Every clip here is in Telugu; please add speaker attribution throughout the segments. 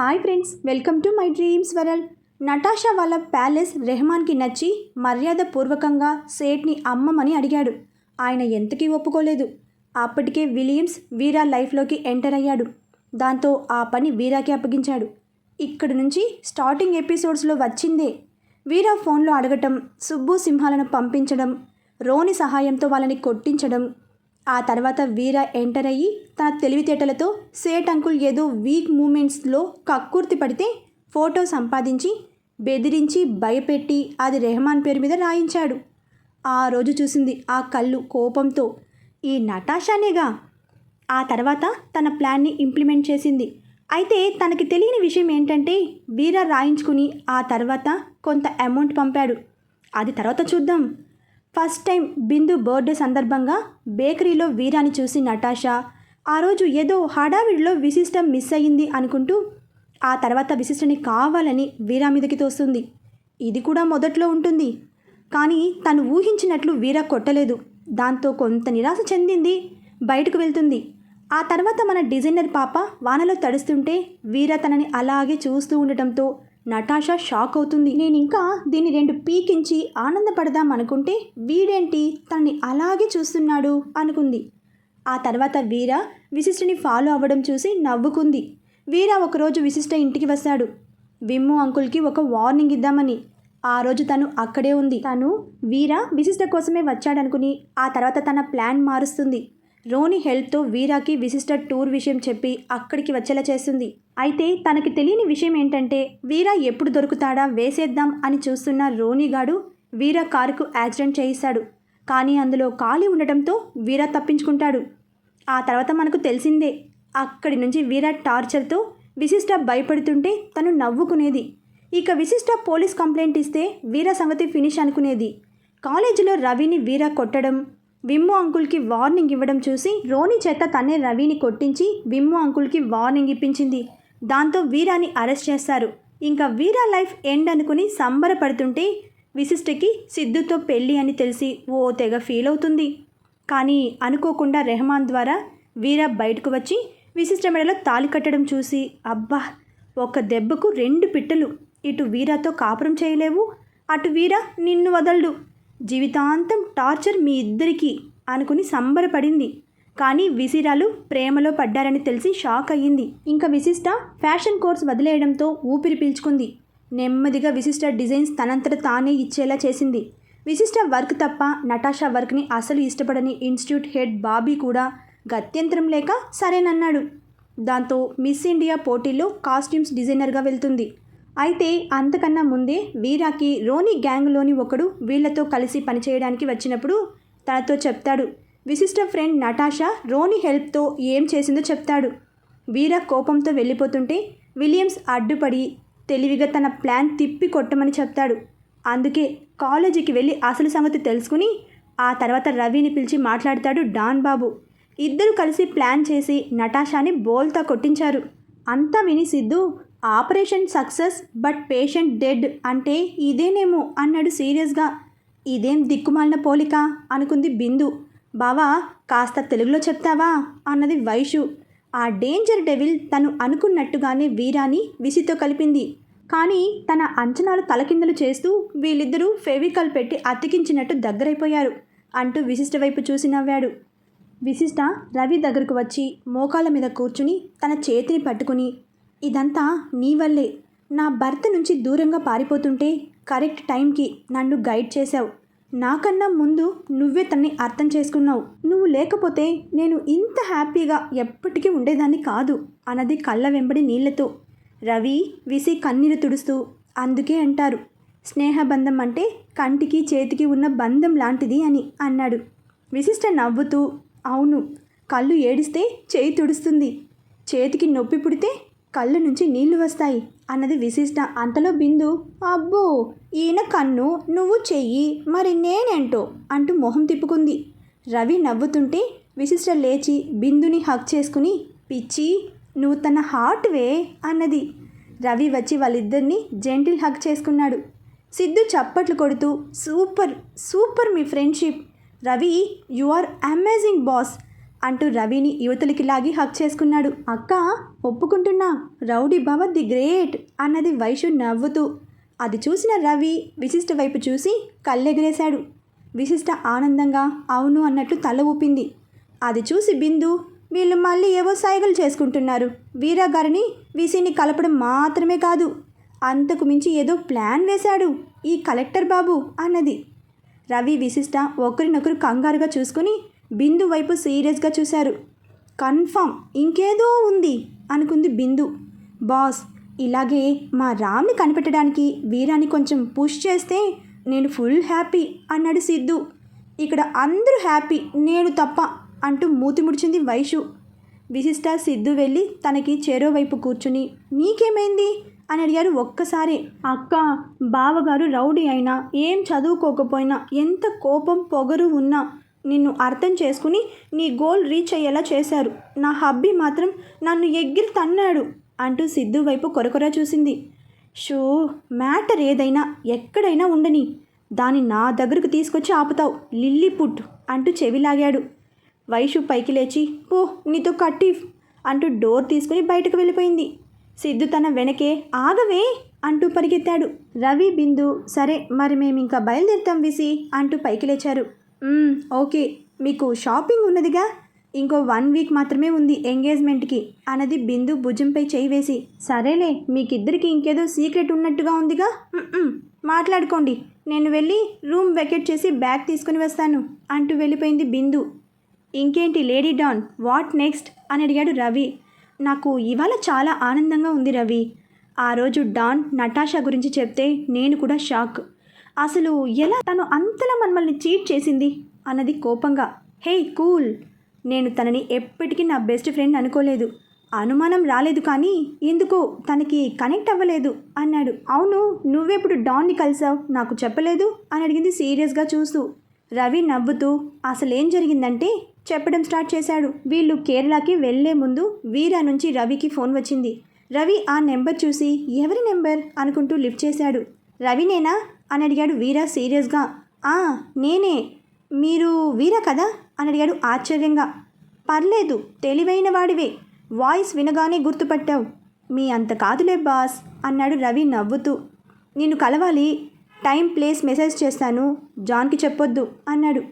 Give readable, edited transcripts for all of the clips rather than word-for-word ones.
Speaker 1: Hi friends, welcome to my dreams world. Natasha వాళ్ళ ప్యాలెస్ రెహమాన్కి నచ్చి మర్యాదపూర్వకంగా సేట్ని అమ్మమని అడిగాడు. ఆయన ఎంతకీ ఒప్పుకోలేదు. అప్పటికే విలియమ్స్ వీరా లైఫ్లోకి ఎంటర్ అయ్యాడు. దాంతో ఆ పని వీరాకి అప్పగించాడు. ఇక్కడి నుంచి స్టార్టింగ్ ఎపిసోడ్స్లో వచ్చిందే. వీరా ఫోన్లో అడగటం, సుబ్బు సింహాలను పంపించడం, రోని సహాయంతో వాళ్ళని కొట్టించడం. ఆ తర్వాత వీరా ఎంటర్ అయ్యి తన తెలివితేటలతో సేట్ అంకుల్ ఏదో వీక్ మూమెంట్స్లో కక్కుర్తి పడితే ఫోటో సంపాదించి బెదిరించి భయపెట్టి అది రెహమాన్ పేరు మీద రాయించాడు. ఆ రోజు చూసింది ఆ కళ్ళు కోపంతో, ఈ నటాషానేగా. ఆ తర్వాత తన ప్లాన్ని ఇంప్లిమెంట్ చేసింది. అయితే తనకి తెలియని విషయం ఏంటంటే వీరా రాయించుకుని ఆ తర్వాత కొంత అమౌంట్ పంపాడు. అది తర్వాత చూద్దాం. ఫస్ట్ టైం బిందు బర్త్డే సందర్భంగా బేకరీలో వీరాని చూసి నటాషా ఆ రోజు ఏదో హడావిడిలో విశిష్ట మిస్ అయ్యింది అనుకుంటూ ఆ తర్వాత విశిష్టని కావాలని వీరా మీదకి తోస్తుంది. ఇది కూడా మొదట్లో ఉంటుంది, కానీ తను ఊహించినట్లు వీరా కొట్టలేదు. దాంతో కొంత నిరాశ చెందింది, బయటకు వెళ్తుంది. ఆ తర్వాత మన డిజైనర్ పాప వానలో తడుస్తుంటే వీరా తనని అలాగే చూస్తూ ఉండటంతో నటాషా షాక్ అవుతుంది. నేను ఇంకా దీన్ని 2 పీకించి ఆనందపడదాం అనుకుంటే వీడేంటి తనని అలాగే చూస్తున్నాడు అనుకుంది. ఆ తర్వాత వీరా విశిష్టని ఫాలో అవ్వడం చూసి నవ్వుకుంది. వీరా ఒకరోజు విశిష్ట ఇంటికి వస్తాడు, విమ్ము అంకుల్కి ఒక వార్నింగ్ ఇద్దామని. ఆ రోజు తను అక్కడే ఉంది. తను వీరా విశిష్ట కోసమే వచ్చాడనుకుని ఆ తర్వాత తన ప్లాన్ మారుస్తుంది. రోని హెల్ప్తో వీరాకి విశిష్ట టూర్ విషయం చెప్పి అక్కడికి వచ్చేలా చేస్తుంది. అయితే తనకి తెలియని విషయం ఏంటంటే వీరా ఎప్పుడు దొరుకుతాడా వేసేద్దాం అని చూస్తున్న రోనిగాడు వీరా కారుకు యాక్సిడెంట్ చేయిస్తాడు. కానీ అందులో ఖాళీ ఉండటంతో వీరా తప్పించుకుంటాడు. ఆ తర్వాత మనకు తెలిసిందే, అక్కడి నుంచి వీరా టార్చర్తో విశిష్ట భయపడుతుంటే తను నవ్వుకునేది. ఇక విశిష్ట పోలీస్ కంప్లైంట్ ఇస్తే వీరా సంగతి ఫినిష్ అనుకునేది. కాలేజీలో రవిని వీరా కొట్టడం, విమ్ము అంకుల్కి వార్నింగ్ ఇవ్వడం చూసి రోని చేత తనే రవిని కొట్టించి విమ్ము అంకుల్కి వార్నింగ్ ఇప్పించింది. దాంతో వీరాని అరెస్ట్ చేస్తారు. ఇంకా వీరా లైఫ్ ఎండ్ అనుకుని సంబరపడుతుంటే విశిష్టకి సిద్ధుతో పెళ్ళి అని తెలిసి ఓ తెగ ఫీల్ అవుతుంది. కానీ అనుకోకుండా రెహమాన్ ద్వారా వీరా బయటకు వచ్చి విశిష్ట మెడలో తాళి కట్టడం చూసి అబ్బా, ఒక దెబ్బకు 2 పిట్టలు. ఇటు వీరాతో కాపురం చేయలేవు, అటు వీరా నిన్ను వదలడు, జీవితాంతం టార్చర్ మీ ఇద్దరికీ అనుకుని సంబరపడింది. కానీ విసిరాలు ప్రేమలో పడ్డారని తెలిసి షాక్ అయ్యింది. ఇంకా విశిష్ట ఫ్యాషన్ కోర్స్ వదిలేయడంతో ఊపిరి పీల్చుకుంది. నెమ్మదిగా విశిష్ట డిజైన్స్ తనంతట తానే ఇచ్చేలా చేసింది. విశిష్ట వర్క్ తప్ప నటాషా వర్క్ని అసలు ఇష్టపడని ఇన్స్టిట్యూట్ హెడ్ బాబీ కూడా గత్యంతరం లేక సరేనన్నాడు. దాంతో మిస్ ఇండియా పోటీల్లో కాస్ట్యూమ్స్ డిజైనర్గా వెళ్తుంది. అయితే అంతకన్నా ముందే వీరాకి రోని గ్యాంగ్లోని ఒకడు వీళ్లతో కలిసి పనిచేయడానికి వచ్చినప్పుడు తనతో చెప్తాడు. విశిష్ట ఫ్రెండ్ నటాషా రోని హెల్ప్తో ఏం చేసిందో చెప్తాడు. వీరా కోపంతో వెళ్ళిపోతుంటే విలియమ్స్ అడ్డుపడి తెలివిగా తన ప్లాన్ తిప్పి కొట్టమని చెప్తాడు. అందుకే కాలేజీకి వెళ్ళి అసలు సంగతి తెలుసుకుని ఆ తర్వాత రవిని పిలిచి మాట్లాడతాడు డాన్ బాబు. ఇద్దరు కలిసి ప్లాన్ చేసి నటాషాని బోల్తా కొట్టించారు. అంతా విని Siddhu, operation success but patient dead అంటే ఇదేనేమో అన్నాడు సీరియస్గా. ఇదేం దిక్కుమాలిన పోలిక అనుకుంది బిందు. బావా, కాస్త తెలుగులో చెప్తావా అన్నది వైషు. ఆ డేంజర్ డెవిల్ తను అనుకున్నట్టుగానే వీరాని విసితో కలిపింది. కానీ తన అంచనాలు తలకిందలు చేస్తూ వీళ్ళిద్దరూ ఫెవికాల్ పెట్టి అతికించినట్టు దగ్గరైపోయారు అంటూ విశిష్ట వైపు చూసి నవ్వాడు. విశిష్ట రవి దగ్గరకు వచ్చి మోకాళ్ళ మీద కూర్చుని తన చేతిని పట్టుకుని, ఇదంతా నీ వల్లే. నా భర్త నుంచి దూరంగా పారిపోతుంటే కరెక్ట్ టైంకి నన్ను గైడ్ చేశావు. నాకన్నా ముందు నువ్వే తన్ని అర్థం చేసుకున్నావు. నువ్వు లేకపోతే నేను ఇంత హ్యాపీగా ఎప్పటికీ ఉండేదాన్ని కాదు అన్నది కళ్ళ వెంబడి నీళ్లతో. రవి విసి కన్నీరు తుడుస్తూ, అందుకే అంటారు స్నేహబంధం అంటే కంటికి చేతికి ఉన్న బంధం లాంటిది అని అన్నాడు. విశిష్ట నవ్వుతూ, అవును, కళ్ళు ఏడిస్తే చేయి తుడుస్తుంది, చేతికి నొప్పి పుడితే కళ్ళు నుంచి నీళ్లు వస్తాయి అన్నది విశిష్ట. అంతలో బిందు, అబ్బో, ఈయన కన్ను, నువ్వు చెయ్యి, మరి నేనేంటో అంటూ మొహం తిప్పుకుంది. రవి నవ్వుతుంటే విశిష్ట లేచి బిందుని హక్ చేసుకుని, పిచ్చి, నువ్వు తన హార్ట్వే అన్నది. రవి వచ్చి వాళ్ళిద్దరిని జెంటిల్ హక్ చేసుకున్నాడు. సిద్ధు చప్పట్లు కొడుతూ, సూపర్ సూపర్ మీ friendship. Ravi, you are amazing boss. అంటూ రవిని యువతలికి లాగి హక్ చేసుకున్నాడు. అక్క ఒప్పుకుంటున్నా, రౌడీ బావ ది గ్రేట్ అన్నది వైషు నవ్వుతూ. అది చూసిన రవి విశిష్ట వైపు చూసి కళ్ళెగిరేశాడు. విశిష్ట ఆనందంగా అవును అన్నట్లు తల ఊపింది. అది చూసి బిందు, వీళ్ళు మళ్ళీ ఏవో సైగలు చేసుకుంటున్నారు. వీరా గారిని వీసీని కలపడం మాత్రమే కాదు, అంతకు మించి ఏదో ప్లాన్ వేశాడు ఈ కలెక్టర్ బాబు అన్నది. రవి విశిష్ట ఒకరినొకరు కంగారుగా చూసుకుని బిందు వైపు సీరియస్గా చూశారు. కన్ఫామ్ ఇంకేదో ఉంది అనుకుంది బిందు. బాస్, ఇలాగే మా రామ్ని కనిపెట్టడానికి వీరాని కొంచెం పుష్ చేస్తే నేను ఫుల్ హ్యాపీ అన్నాడు సిద్ధు. ఇక్కడ అందరూ హ్యాపీ, నేను తప్ప అంటూ మూతి ముడిచింది వైషు. విశిష్ట సిద్ధు వెళ్ళి తనకి చెరోవైపు కూర్చుని నీకేమైంది అని అడిగారు ఒక్కసారి. అక్క, బావగారు రౌడీ అయినా ఏం చదువుకోకపోయినా ఎంత కోపం పొగరు ఉన్నా నిన్ను అర్థం చేసుకుని నీ గోల్ రీచ్ అయ్యేలా చేశారు. నా హబ్బీ మాత్రం నన్ను ఎగిరి తన్నాడు అంటూ సిద్ధు వైపు కొరకొర చూసింది. షో, మ్యాటర్ ఏదైనా ఎక్కడైనా ఉండని, దాన్ని నా దగ్గరకు తీసుకొచ్చి ఆపుతావు లిల్లీపుట్ అంటూ చెవిలాగాడు. వైషు పైకి లేచి పో నీతో కట్టిఫ్ అంటూ డోర్ తీసుకుని బయటకు వెళ్ళిపోయింది. సిద్ధు తన వెనకే ఆగవే అంటూ పరిగెత్తాడు. రవి బిందు సరే మరి మేమింకా బయలుదేరుతాం విసి అంటూ పైకి లేచారు. ఓకే, మీకు షాపింగ్ ఉన్నదిగా, ఇంకో 1 వీక్ మాత్రమే ఉంది ఎంగేజ్మెంట్కి అన్నది బిందు భుజంపై చేయి వేసి. సరేలే, మీకిద్దరికి ఇంకేదో సీక్రెట్ ఉన్నట్టుగా ఉందిగా, మాట్లాడుకోండి, నేను వెళ్ళి రూమ్ వెకేట్ చేసి బ్యాగ్ తీసుకుని వస్తాను అంటూ వెళ్ళిపోయింది బిందు. ఇంకేంటి లేడీ డాన్, వాట్ నెక్స్ట్ అని అడిగాడు రవి. నాకు ఇవాళ చాలా ఆనందంగా ఉంది రవి. ఆ రోజు డాన్ నటాషా గురించి చెప్తే నేను కూడా షాక్. అసలు ఎలా తను అంతలా మమ్మల్ని చీట్ చేసింది అన్నది కోపంగా. హే కూల్, నేను తనని ఎప్పటికీ నా బెస్ట్ ఫ్రెండ్ అనుకోలేదు. అనుమానం రాలేదు కానీ ఎందుకో తనకి కనెక్ట్ అవ్వలేదు అన్నాడు. అవును, నువ్వెప్పుడు డాన్ని కలిసావు, నాకు చెప్పలేదు అని అడిగింది సీరియస్గా చూస్తూ. రవి నవ్వుతూ అసలేం జరిగిందంటే చెప్పడం స్టార్ట్ చేశాడు. వీళ్ళు కేరళకి వెళ్లే ముందు వీరా నుంచి రవికి ఫోన్ వచ్చింది. రవి ఆ నెంబర్ చూసి ఎవరి నెంబర్ అనుకుంటూ లిఫ్ట్ చేశాడు. రవినేనా అని అడిగాడు వీరా సీరియస్గా. నేనే, మీరు వీరా కదా అని అడిగాడు ఆశ్చర్యంగా. పర్లేదు, తెలివైన వాడివే, వాయిస్ వినగానే గుర్తుపట్టావు. మీ అంత కాదులే బాస్ అన్నాడు రవి నవ్వుతూ. నిన్ను కలవాలి, టైం ప్లేస్ మెసేజ్ చేస్తాను, జాన్కి చెప్పొద్దు అన్నాడు.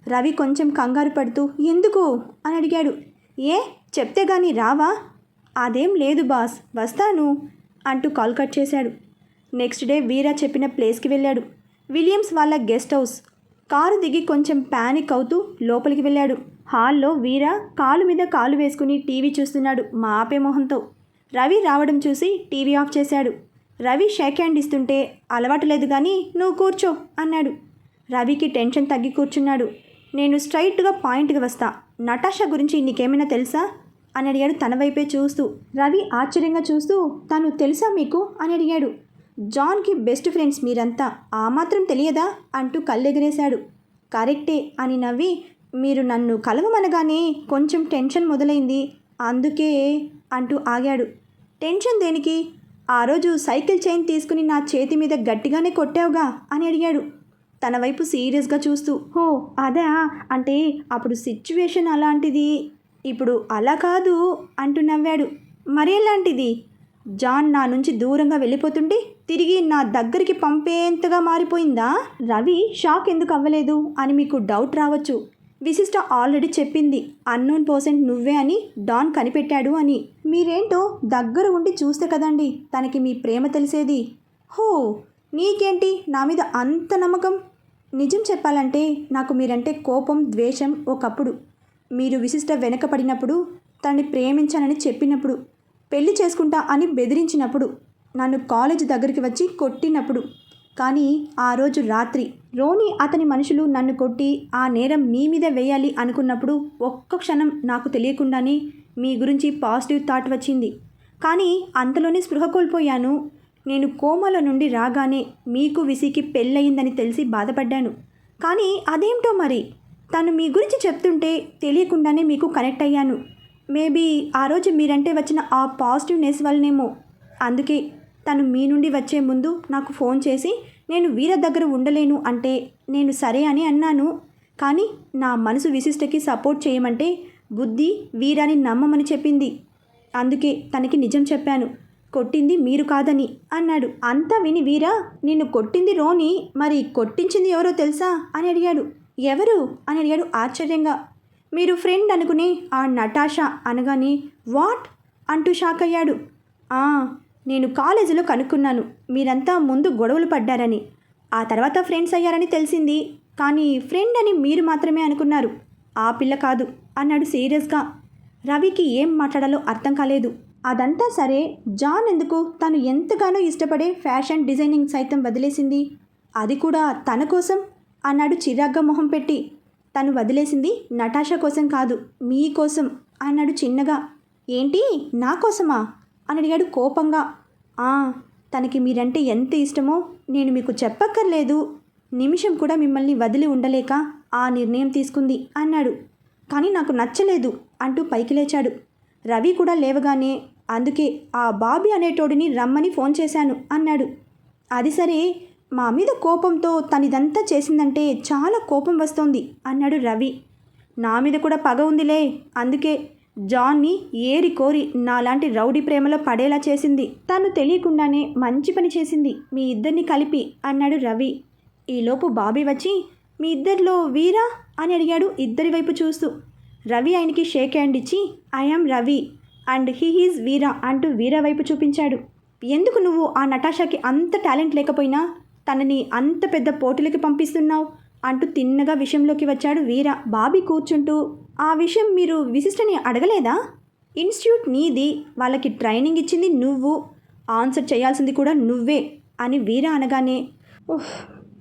Speaker 1: రవి కొంచెం కంగారు పడుతూ ఎందుకు అని అడిగాడు. ఏ చెప్తే గానీ రావా? అదేం లేదు బాస్, వస్తాను అంటూ కాల్ కట్ చేశాడు. నెక్స్ట్ డే వీరా చెప్పిన ప్లేస్కి వెళ్ళాడు. విలియమ్స్ వాళ్ళ గెస్ట్ హౌస్. కారు దిగి కొంచెం ప్యానిక్ అవుతూ లోపలికి వెళ్ళాడు. హాల్లో వీరా కాలు మీద కాలు వేసుకుని టీవీ చూస్తున్నాడు మాపే మొహంతో. రవి రావడం చూసి టీవీ ఆఫ్ చేశాడు. రవి షేక్ హ్యాండ్ ఇస్తుంటే అలవాటు లేదు కానీ నువ్వు కూర్చో అన్నాడు. రవికి టెన్షన్ తగ్గి కూర్చున్నాడు. నేను స్ట్రైట్గా పాయింట్కి వస్తా, నటాషా గురించి నీకేమైనా తెలుసా అని అడిగాడు తన వైపే చూస్తూ. రవి ఆశ్చర్యంగా చూస్తూ తను తెలుసా మీకు అని అడిగాడు. జాన్కి బెస్ట్ ఫ్రెండ్స్ మీరంతా, ఆ మాత్రం తెలియదా అంటూ కళ్ళెగిరేశాడు. కరెక్టే అని నవ్వి, మీరు నన్ను కలవమనగానే కొంచెం టెన్షన్ మొదలైంది అందుకే అంటూ ఆగాడు. టెన్షన్ దేనికి? ఆ రోజు సైకిల్ చైన్ తీసుకుని నా చేతి మీద గట్టిగానే కొట్టావుగా అని అడిగాడు తన వైపు సీరియస్గా చూస్తూ. హో అదా, అంటే అప్పుడు సిచ్యువేషన్ అలాంటిది, ఇప్పుడు అలా కాదు అంటూ నవ్వాడు. మరేలాంటిది? జాన్ నా నుంచి దూరంగా వెళ్ళిపోతుంటే తిరిగి నా దగ్గరికి పంపేంతగా మారిపోయిందా? రవి షాక్ ఎందుకు అవ్వలేదు అని మీకు డౌట్ రావచ్చు. విశిష్ట ఆల్రెడీ చెప్పింది అన్నోన్ పర్సెంట్ నువ్వే అని, డాన్ కనిపెట్టాడు అని. మీరేంటో దగ్గర ఉండి చూస్తే కదండి తనకి మీ ప్రేమ తెలిసేది. హో, నీకేంటి నా మీద అంత నమ్మకం? నిజం చెప్పాలంటే నాకు మీరంటే కోపం, ద్వేషం ఒకప్పుడు. మీరు విశిష్ట వెనకపడినప్పుడు, తనని ప్రేమించానని చెప్పినప్పుడు, పెళ్లి చేసుకుంటా అని బెదిరించినప్పుడు, నన్ను కాలేజ్ దగ్గరికి వచ్చి కొట్టినప్పుడు. కానీ ఆ రోజు రాత్రి రోని అతని మనుషులు నన్ను కొట్టి ఆ నేరం మీ మీద వేయాలి అనుకున్నప్పుడు ఒక్క క్షణం నాకు తెలియకుండానే మీ గురించి పాజిటివ్ థాట్ వచ్చింది. కానీ అంతలోనే స్పృహ కోల్పోయాను. నేను కోమాలో నుండి రాగానే మీకు విసికి పెళ్ళయిందని తెలిసి బాధపడ్డాను. కానీ అదేంటో మరి, తను మీ గురించి చెప్తుంటే తెలియకుండానే మీకు కనెక్ట్ అయ్యాను. మేబీ ఆ రోజు మీరంటే వచ్చిన ఆ పాజిటివ్నెస్ వల్లనేమో. అందుకే తను మీ నుండి వచ్చే ముందు నాకు ఫోన్ చేసి నేను వీర దగ్గర ఉండలేను అంటే నేను సరే అని అన్నాను. కానీ నా మనసు విశిష్టకి సపోర్ట్ చేయమంటే బుద్ధి వీరాని నమ్మమని చెప్పింది. అందుకే తనకి నిజం చెప్పాను. కొట్టింది మీరు కాదని అన్నాడు. అంతా విని వీరా, నిన్ను కొట్టింది రోని, మరి కొట్టించింది ఎవరో తెలుసా అని అడిగాడు. ఎవరు అని అడిగాడు ఆశ్చర్యంగా. మీరు ఫ్రెండ్ అనుకుని ఆ నటాషా అనగానే వాట్ అంటూ షాక్ అయ్యాడు. నేను కాలేజీలో కనుక్కున్నాను, మీరంతా ముందు గొడవలు పడ్డారని. ఆ తర్వాత ఫ్రెండ్స్ అయ్యారని తెలిసింది. కానీ ఫ్రెండ్ అని మీరు మాత్రమే అనుకున్నారు, ఆ పిల్ల కాదు అన్నాడు సీరియస్గా. రవికి ఏం మాట్లాడాలో అర్థం కాలేదు. అదంతా సరే, జాన్ ఎందుకు తను ఎంతగానో ఇష్టపడే ఫ్యాషన్ డిజైనింగ్ సైతం వదిలేసింది? అది కూడా తన కోసం అన్నాడు చిరాగ్గా మొహం పెట్టి. తను వదిలేసింది నటాషా కోసం కాదు, మీకోసం అన్నాడు చిన్నగా. ఏంటి నా కోసమా అని అడిగాడు కోపంగా. తనకి మీరంటే ఎంత ఇష్టమో నేను మీకు చెప్పక్కర్లేదు. నిమిషం కూడా మిమ్మల్ని వదిలి ఉండలేక ఆ నిర్ణయం తీసుకుంది అన్నాడు. కానీ నాకు నచ్చలేదు అంటూ పైకి లేచాడు. రవి కూడా లేవగానే అందుకే ఆ బాబీ అనేటోడిని రమ్మని ఫోన్ చేశాను అన్నాడు. అది సరే, మా మీద కోపంతో తనిదంతా చేసిందంటే చాలా కోపం వస్తోంది అన్నాడు రవి. నా మీద కూడా పగ ఉందిలే, అందుకే జాన్ని ఏరి కోరి నాలాంటి రౌడీ ప్రేమలో పడేలా చేసింది. తను తెలియకుండానే మంచి పని చేసింది మీ ఇద్దరిని కలిపి అన్నాడు రవి. ఈలోపు బాబీ వచ్చి మీ ఇద్దరిలో వీరా అని అడిగాడు ఇద్దరి వైపు చూస్తూ. రవి ఆయనకి షేక్ హ్యాండ్ ఇచ్చి I am Ravi and he is Veera అంటూ వీరా వైపు చూపించాడు. ఎందుకు నువ్వు ఆ నటాషాకి అంత టాలెంట్ లేకపోయినా తనని అంత పెద్ద పోటీలకి పంపిస్తున్నావు అంటూ తిన్నగా విషయంలోకి వచ్చాడు వీరా. బాబీ కూర్చుంటూ ఆ విషయం మీరు విశిష్టని అడగలేదా? ఇన్స్టిట్యూట్ నీది, వాళ్ళకి ట్రైనింగ్ ఇచ్చింది నువ్వు, ఆన్సర్ చేయాల్సింది కూడా నువ్వే అని వీరా అనగానే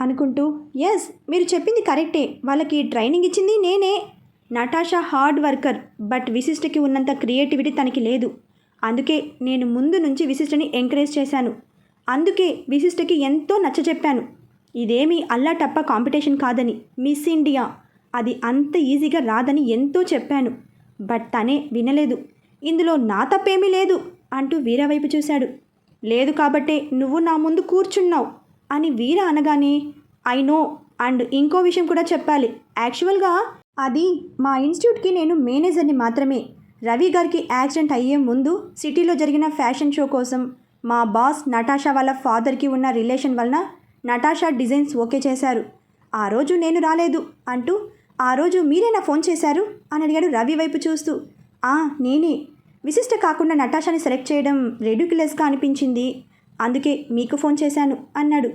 Speaker 1: అనుకుంటూ ఎస్, మీరు చెప్పింది కరెక్టే, వాళ్ళకి ట్రైనింగ్ ఇచ్చింది నేనే. నటాషా హార్డ్ వర్కర్, బట్ విశిష్టకి ఉన్నంత క్రియేటివిటీ తనకి లేదు. అందుకే నేను ముందు నుంచి విశిష్టని ఎంకరేజ్ చేశాను. అందుకే విశిష్టకి ఎంతో నచ్చజెప్పాను. ఇదేమీ అల్లాటప్ప కాంపిటీషన్ కాదని, మిస్ ఇండియా, అది అంత ఈజీగా రాదని ఎంతో చెప్పాను. బట్ తనే వినలేదు. ఇందులో నా తప్పేమీ లేదు అంటూ వీరా వైపు చూశాడు. లేదు కాబట్టే నువ్వు నా ముందు కూర్చున్నావు అని వీరా అనగానే ఐ నో, అండ్ ఇంకో విషయం కూడా చెప్పాలి. యాక్చువల్గా అది మా ఇన్స్టిట్యూట్కి నేను మేనేజర్ని మాత్రమే. రవి గారికి యాక్సిడెంట్ అయ్యే ముందు సిటీలో జరిగిన ఫ్యాషన్ షో కోసం మా బాస్ నటాషా వాళ్ళ ఫాదర్కి ఉన్న రిలేషన్ వలన నటాషా డిజైన్స్ ఓకే చేశారు. ఆ రోజు నేను రాలేదు అంటూ ఆ రోజు మీరేనా ఫోన్ చేశారు అని అడిగాడు రవి వైపు చూస్తూ. నేనే. విశిష్ట కాకుండా నటాషాని సెలెక్ట్ చేయడం రెడ్యుక్యులస్గా అనిపించింది, అందుకే మీకు ఫోన్ చేశాను అన్నాడు.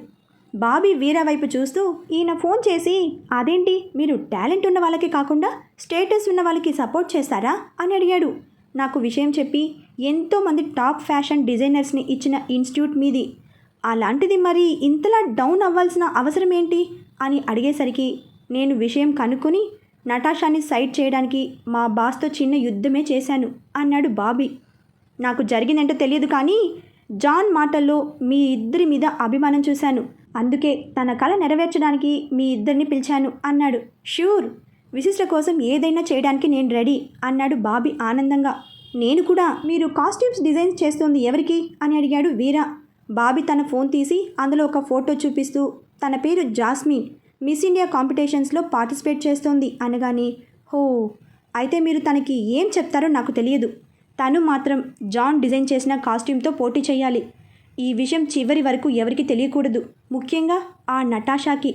Speaker 1: బాబీ వీరా వైపు చూస్తూ ఈయన ఫోన్ చేసి అదేంటి మీరు టాలెంట్ ఉన్న వాళ్ళకి కాకుండా స్టేటస్ ఉన్న వాళ్ళకి సపోర్ట్ చేస్తారా అని అడిగాడు. నాకు విషయం చెప్పి ఎంతోమంది టాప్ ఫ్యాషన్ డిజైనర్స్ని ఇచ్చిన ఇన్స్టిట్యూట్ మీది, అలాంటిది మరి ఇంతలా డౌన్ అవ్వాల్సిన అవసరం ఏంటి అని అడిగేసరికి నేను విషయం కనుక్కొని నటాషాని సైడ్ చేయడానికి మా బాస్తో చిన్న యుద్ధమే చేశాను అన్నాడు బాబీ. నాకు జరిగిందంటే తెలియదు, కానీ జాన్ మాటల్లో మీ ఇద్దరి మీద అభిమానం చూశాను, అందుకే తన కళ నెరవేర్చడానికి మీ ఇద్దరిని పిలిచాను అన్నాడు. ష్యూర్, విశిష్ట కోసం ఏదైనా చేయడానికి నేను రెడీ అన్నాడు బాబీ ఆనందంగా. నేను కూడా. మీరు కాస్ట్యూమ్స్ డిజైన్ చేస్తోంది ఎవరికి అని అడిగాడు వీరా. బాబీ తన ఫోన్ తీసి అందులో ఒక ఫోటో చూపిస్తూ తన పేరు జాస్మిన్, మిస్ ఇండియా కాంపిటీషన్స్లో పార్టిసిపేట్ చేస్తోంది అనగానే హో, అయితే మీరు తనకి ఏం చెప్తారో నాకు తెలియదు. తను మాత్రం జాన్ డిజైన్ చేసిన కాస్ట్యూమ్తో పోటీ చేయాలి. ఈ విషయం చివరి వరకు ఎవరికి తెలియకూడదు, ముఖ్యంగా ఆ నటాషాకి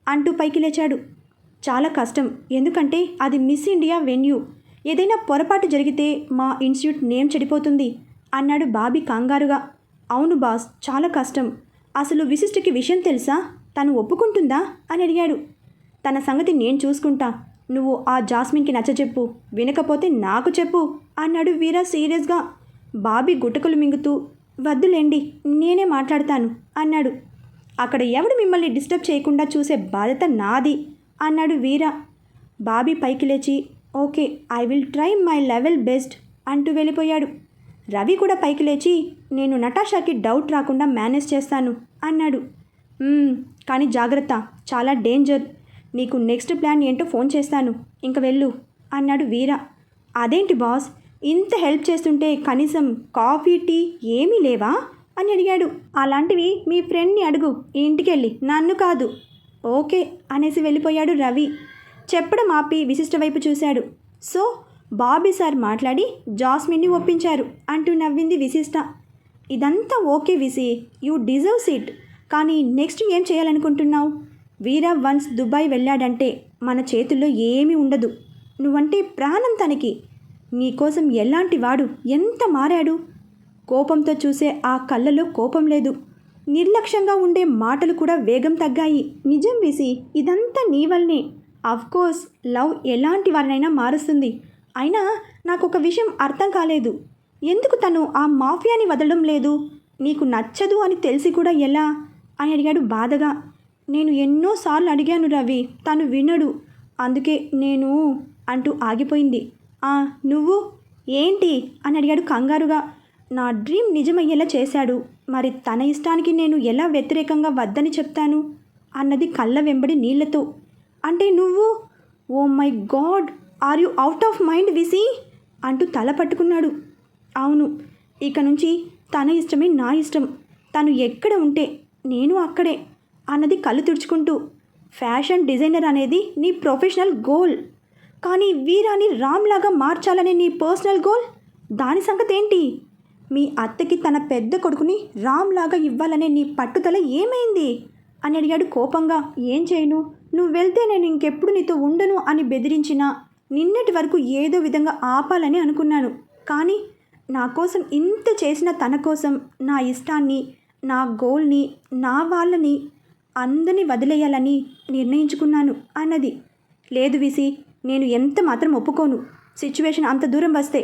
Speaker 1: అంటూ పైకి లేచాడు. చాలా కష్టం, ఎందుకంటే అది మిస్ ఇండియా వెన్యూ. ఏదైనా పొరపాటు జరిగితే మా ఇన్స్టిట్యూట్ నేమ్ చెడిపోతుంది అన్నాడు బాబీ కంగారుగా. అవును బాస్, చాలా కష్టం. అసలు విశిష్టకి విషయం తెలుసా? తను ఒప్పుకుంటుందా అని అడిగాడు. తన సంగతి నేను చూసుకుంటా, నువ్వు ఆ జాస్మిన్కి నచ్చచెప్పు, వినకపోతే నాకు చెప్పు అన్నాడు వీరా సీరియస్గా. బాబీ గుటకలు మింగుతూ వద్దులేండి, నేనే మాట్లాడతాను అన్నాడు. అక్కడ ఎవడు మిమ్మల్ని డిస్టర్బ్ చేయకుండా చూసే బాధ్యత నాది అన్నాడు వీరా. బాబీ పైకి లేచి okay, I will try my level best అంటూ వెళ్ళిపోయాడు. రవి కూడా పైకి లేచి నేను నటాషాకి డౌట్ రాకుండా మేనేజ్ చేస్తాను అన్నాడు. కానీ జాగ్రత్త, చాలా డేంజర్. నీకు నెక్స్ట్ ప్లాన్ ఏంటో ఫోన్ చేస్తాను, ఇంక వెళ్ళు అన్నాడు వీరా. అదేంటి బాస్, ఇంత హెల్ప్ చేస్తుంటే కనీసం కాఫీ టీ ఏమీ లేవా అని అడిగాడు. అలాంటివి మీ ఫ్రెండ్ని అడుగు, ఇంటికెళ్ళి, నన్ను కాదు. ఓకే అనేసి వెళ్ళిపోయాడు రవి. చెప్పడం ఆపి విశిష్ట వైపు చూశాడు. సో బాబీ సార్ మాట్లాడి జాస్మిన్ని ఒప్పించారు అంటూ నవ్వింది విశిష్ట. ఇదంతా okay VC, you deserves it. కానీ నెక్స్ట్ ఏం చేయాలనుకుంటున్నావు? వీరా వన్స్ దుబాయ్ వెళ్ళాడంటే మన చేతుల్లో ఏమీ ఉండదు. నువ్వంటే ప్రాణం తనకి. నీకోసం ఎలాంటి వాడు, ఎంత మారాడు. కోపంతో చూసే ఆ కళ్ళలో కోపం లేదు. నిర్లక్ష్యంగా ఉండే మాటలు కూడా వేగం తగ్గాయి. నిజం విసి, ఇదంతా నీ వల్లనే. అఫ్కోర్స్ లవ్ ఎలాంటి వారినైనా మారుస్తుంది. అయినా నాకు ఒక విషయం అర్థం కాలేదు. ఎందుకు తను ఆ మాఫియాని వదలడం లేదు? నీకు నచ్చదు అని తెలిసి కూడా ఎలా అని అడిగాడు బాధగా. నేను ఎన్నోసార్లు అడిగాను రవి, తను వినడు. అందుకే నేను అంటూ ఆగిపోయింది. నువ్వు ఏంటి అని అడిగాడు కంగారుగా. నా డ్రీమ్ నిజమయ్యేలా చేశాడు. మరి తన ఇష్టానికి నేను ఎలా వ్యతిరేకంగా వద్దని చెప్తాను అన్నది కళ్ళ వెంబడి నీళ్లతో. అంటే నువ్వు, oh my god, are you out of mind విసి అంటూ తల పట్టుకున్నాడు. అవును, ఇక నుంచి తన ఇష్టమే నా ఇష్టం. తను ఎక్కడ ఉంటే నేను అక్కడే అన్నది కళ్ళు తుడుచుకుంటూ. ఫ్యాషన్ డిజైనర్ అనేది నీ ప్రొఫెషనల్ గోల్, కానీ వీరాని రామ్లాగా మార్చాలనే నీ పర్సనల్ గోల్, దాని సంగతి ఏంటి? మీ అత్తకి తన పెద్ద కొడుకుని రామ్లాగా ఇవ్వాలనే నీ పట్టుదల ఏమైంది అని అడిగాడు కోపంగా. ఏం చేయను, నువ్వు వెళ్తే నేను ఇంకెప్పుడు నీతో ఉండను అని బెదిరించినా నిన్నటి వరకు ఏదో విధంగా ఆపాలని అనుకున్నాను. కానీ నా కోసం ఇంత చేసిన తన కోసం నా ఇష్టాన్ని, నా గోల్ని, నా వాళ్ళని అందరినీ వదిలేయాలని నిర్ణయించుకున్నాను అన్నది. లేదు విసి, నేను ఎంత మాత్రం ఒప్పుకోను. సిచ్యువేషన్ అంత దూరం వస్తే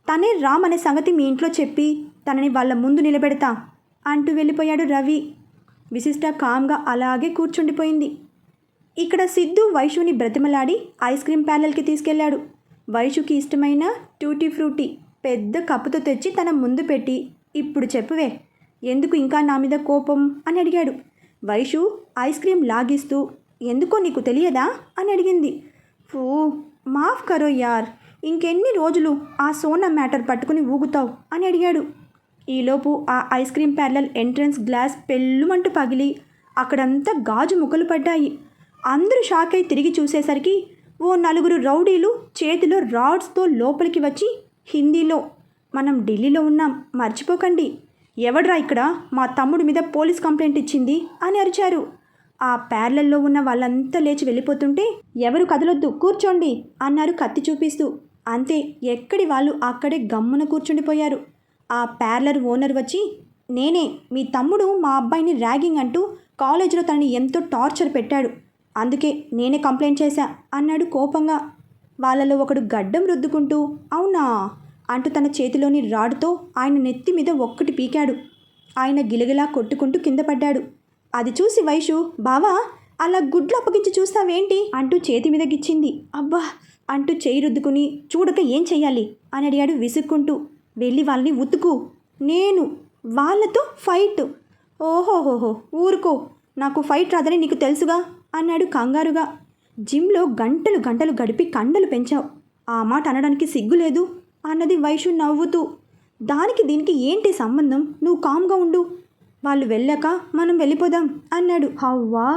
Speaker 1: తనే రామ్ అనే సంగతి మీ ఇంట్లో చెప్పి తనని వాళ్ళ ముందు నిలబెడతా అంటూ వెళ్ళిపోయాడు రవి. విశిష్ట కామ్గా అలాగే కూర్చుండిపోయింది. ఇక్కడ సిద్ధు వైషుని బ్రతిమలాడి ఐస్ క్రీమ్ ప్యాలెల్కి తీసుకెళ్లాడు. వైషుకి ఇష్టమైన టూటీ ఫ్రూటీ పెద్ద కప్పుతో తెచ్చి తన ముందు పెట్టి, ఇప్పుడు చెప్పువే, ఎందుకు ఇంకా నా మీద కోపం అని అడిగాడు. వైషు ఐస్ క్రీమ్ లాగిస్తూ, ఎందుకో నీకు తెలియదా అని అడిగింది. ఫూ, మాఫ్ కరో యార్, ఇంకెన్ని రోజులు ఆ సోనా మ్యాటర్ పట్టుకుని ఊగుతావు అని అడిగాడు. ఈలోపు ఆ ఐస్ క్రీమ్ ప్యార్లర్ ఎంట్రన్స్ గ్లాస్ పెళ్ళుమంటూ పగిలి అక్కడంతా గాజు ముక్కలు పడ్డాయి. అందరూ షాక్ అయి తిరిగి చూసేసరికి ఓ నలుగురు రౌడీలు చేతిలో రాడ్స్తో లోపలికి వచ్చి హిందీలో, మనం ఢిల్లీలో ఉన్నాం, మర్చిపోకండి, ఎవడ్రా ఇక్కడ మా తమ్ముడి మీద పోలీస్ కంప్లైంట్ ఇచ్చింది అని అరిచారు. ఆ ప్యార్లర్లో ఉన్న వాళ్ళంతా లేచి వెళ్ళిపోతుంటే, ఎవరు కదలొద్దు, కూర్చోండి అన్నారు కత్తి చూపిస్తూ. అంతే, ఎక్కడి వాళ్ళు అక్కడే గమ్మున కూర్చుండిపోయారు. ఆ ప్యార్లర్ ఓనర్ వచ్చి, నేనే, మీ తమ్ముడు మా అబ్బాయిని ర్యాగింగ్ అంటూ కాలేజీలో తనని ఎంతో టార్చర్ పెట్టాడు, అందుకే నేనే కంప్లైంట్ చేశా అన్నాడు కోపంగా. వాళ్ళలో ఒకడు గడ్డం రుద్దుకుంటూ, అవునా అంటూ తన చేతిలోని రాడ్తో ఆయన నెత్తి మీద ఒక్కటి పీకాడు. ఆయన గిలగిలా కొట్టుకుంటూ కింద పడ్డాడు. అది చూసి వైషు, బావా అలా గుడ్లు అప్పగించి చూస్తావేంటి అంటూ చేతి మీద గిచ్చింది. అబ్బా అంటూ చేయి రుద్దుకుని, చూడక ఏం చెయ్యాలి అని అడిగాడు విసుక్కుంటూ. వెళ్ళి వాళ్ళని ఉతుకు, నేను వాళ్ళతో ఫైట్. ఓహోహోహో, ఊరుకో, నాకు ఫైట్ రాదని నీకు తెలుసుగా అన్నాడు కంగారుగా. జిమ్లో గంటలు గంటలు గడిపి కండలు పెంచావు, ఆ మాట అనడానికి సిగ్గులేదు అన్నది వైషు నవ్వుతూ. దానికి దీనికి ఏంటి సంబంధం, నువ్వు కామ్గా ఉండు, వాళ్ళు వెళ్ళాక మనం వెళ్ళిపోదాం అన్నాడు. హవ్వా,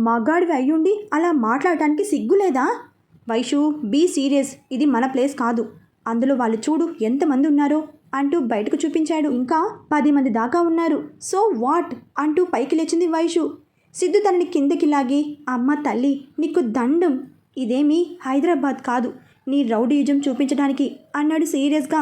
Speaker 1: మగాడివి అయ్యుండి అలా మాట్లాడటానికి సిగ్గులేదా? వైషు, బీ సీరియస్, ఇది మన ప్లేస్ కాదు, అందులో వాళ్ళు చూడు ఎంతమంది ఉన్నారో అంటూ బయటకు చూపించాడు. ఇంకా 10 మంది దాకా ఉన్నారు. సో వాట్ అంటూ పైకి లేచింది వైషు. సిద్ధు తనని కిందకి లాగి, అమ్మ తల్లి నీకు దండం, ఇదేమీ హైదరాబాద్ కాదు నీ రౌడీయుజం చూపించడానికి అన్నాడు సీరియస్గా.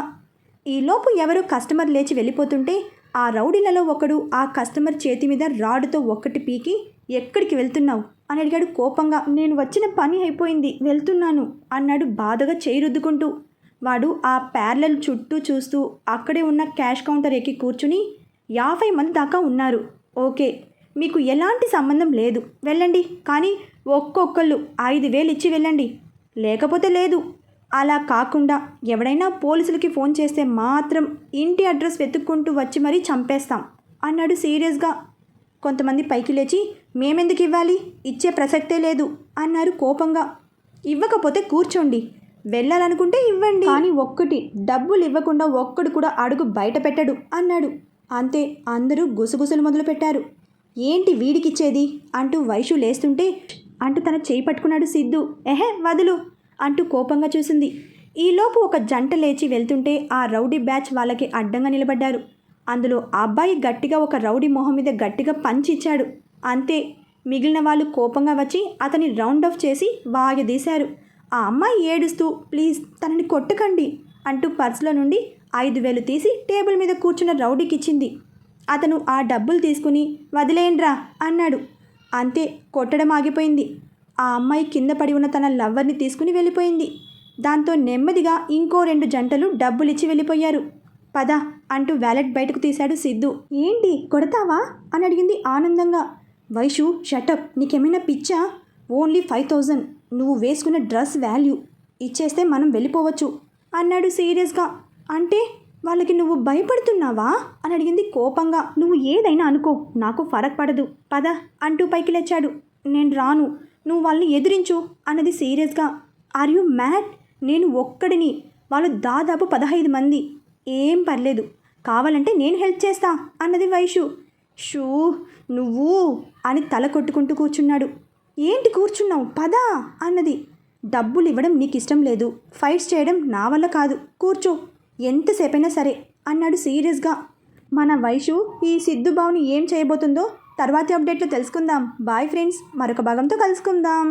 Speaker 1: ఈలోపు ఎవరో కస్టమర్ లేచి వెళ్ళిపోతుంటే ఆ రౌడీలలో ఒకడు ఆ కస్టమర్ చేతి మీద రాడుతో ఒక్కటి పీకి, ఎక్కడికి వెళ్తున్నావు అని అడిగాడు కోపంగా. నేను వచ్చిన పని అయిపోయింది, వెళ్తున్నాను అన్నాడు బాధగా చేయి రుద్దుకుంటూ. వాడు ఆ ప్యార్లర్ చుట్టూ చూస్తూ అక్కడే ఉన్న క్యాష్ కౌంటర్ ఎక్కి కూర్చుని, 50 మంది దాకా ఉన్నారు, ఓకే, మీకు ఎలాంటి సంబంధం లేదు, వెళ్ళండి, కానీ ఒక్కొక్కళ్ళు 5,000 ఇచ్చి వెళ్ళండి, లేకపోతే లేదు. అలా కాకుండా ఎవడైనా పోలీసులకి ఫోన్ చేస్తే మాత్రం ఇంటి అడ్రస్ వెతుక్కుంటూ వచ్చి మరీ చంపేస్తాం అన్నాడు సీరియస్గా. కొంతమంది పైకి లేచి, మేమెందుకు ఇవ్వాలి, ఇచ్చే ప్రసక్తే లేదు అన్నారు కోపంగా. ఇవ్వకపోతే కూర్చోండి, వెళ్ళాలనుకుంటే ఇవ్వండి, కానీ ఒక్కటి డబ్బులు ఇవ్వకుండా ఒక్కడు కూడా అడుగు బయట పెట్టడు అన్నాడు. అంతే, అందరూ గుసగుసలు మొదలుపెట్టారు. ఏంటి వీడికిచ్చేది అంటూ వైషు లేస్తుంటే అంటూ తన చేయి పట్టుకున్నాడు సిద్ధు. ఎహే వదులు అంటూ కోపంగా చూసింది. ఈలోపు ఒక జంట లేచి వెళ్తుంటే ఆ రౌడీ బ్యాచ్ వాళ్ళకి అడ్డంగా నిలబడ్డారు. అందులో ఆ అబ్బాయి గట్టిగా ఒక రౌడీ మొహం మీద గట్టిగా పంచి ఇచ్చాడు. అంతే, మిగిలిన వాళ్ళు కోపంగా వచ్చి అతని రౌండ్ ఆఫ్ చేసి వాగదీశారు. ఆ అమ్మాయి ఏడుస్తూ ప్లీజ్ తనని కొట్టకండి అంటూ పర్సులో నుండి 5,000 తీసి టేబుల్ మీద కూర్చున్న రౌడీకి ఇచ్చింది. అతను ఆ డబ్బులు తీసుకుని వదిలేయండ్రా అన్నాడు. అంతే, కొట్టడం ఆగిపోయింది. ఆ అమ్మాయి కింద పడి ఉన్న తన లవ్వర్ని తీసుకుని వెళ్ళిపోయింది. దాంతో నెమ్మదిగా ఇంకో 2 జంటలు డబ్బులిచ్చి వెళ్ళిపోయారు. పద అంటూ వ్యాలెట్ బయటకు తీశాడు సిద్ధు. ఏంటి కొడతావా అని అడిగింది ఆనందంగా. వైషు షటప్, నీకేమైనా పిచ్చా? ఓన్లీ 5,000 నువ్వు వేసుకున్న డ్రెస్ వాల్యూ, ఇచ్చేస్తే మనం వెళ్ళిపోవచ్చు అన్నాడు సీరియస్గా. అంటే వాళ్ళకి నువ్వు భయపడుతున్నావా అని అడిగింది కోపంగా. నువ్వు ఏదైనా అనుకో, నాకు ఫరక్ పడదు, పద అంటూ పైకి లేచాడు. నేను రాను, నువ్వు వాళ్ళని ఎదిరించు అన్నది సీరియస్గా. Are you mad? నేను ఒక్కడిని, వాళ్ళు దాదాపు 15 మంది. ఏం పర్లేదు, కావాలంటే నేను హెల్ప్ చేస్తా అన్నది వైషు. షూ నువ్వు అని తల కొట్టుకుంటూ కూర్చున్నాడు. ఏంటి కూర్చున్నావు, పదా అన్నది. డబ్బులు ఇవ్వడం నీకు ఇష్టం లేదు, ఫైట్స్ చేయడం నా వల్ల కాదు, కూర్చో, ఎంతసేపైనా సరే అన్నాడు సీరియస్గా. మన వైషు ఈ సిద్ధు బావుని ఏం చేయబోతుందో తర్వాతి అప్డేట్లో తెలుసుకుందాం. బాయ్ ఫ్రెండ్స్, మరొక భాగంతో కలుసుకుందాం.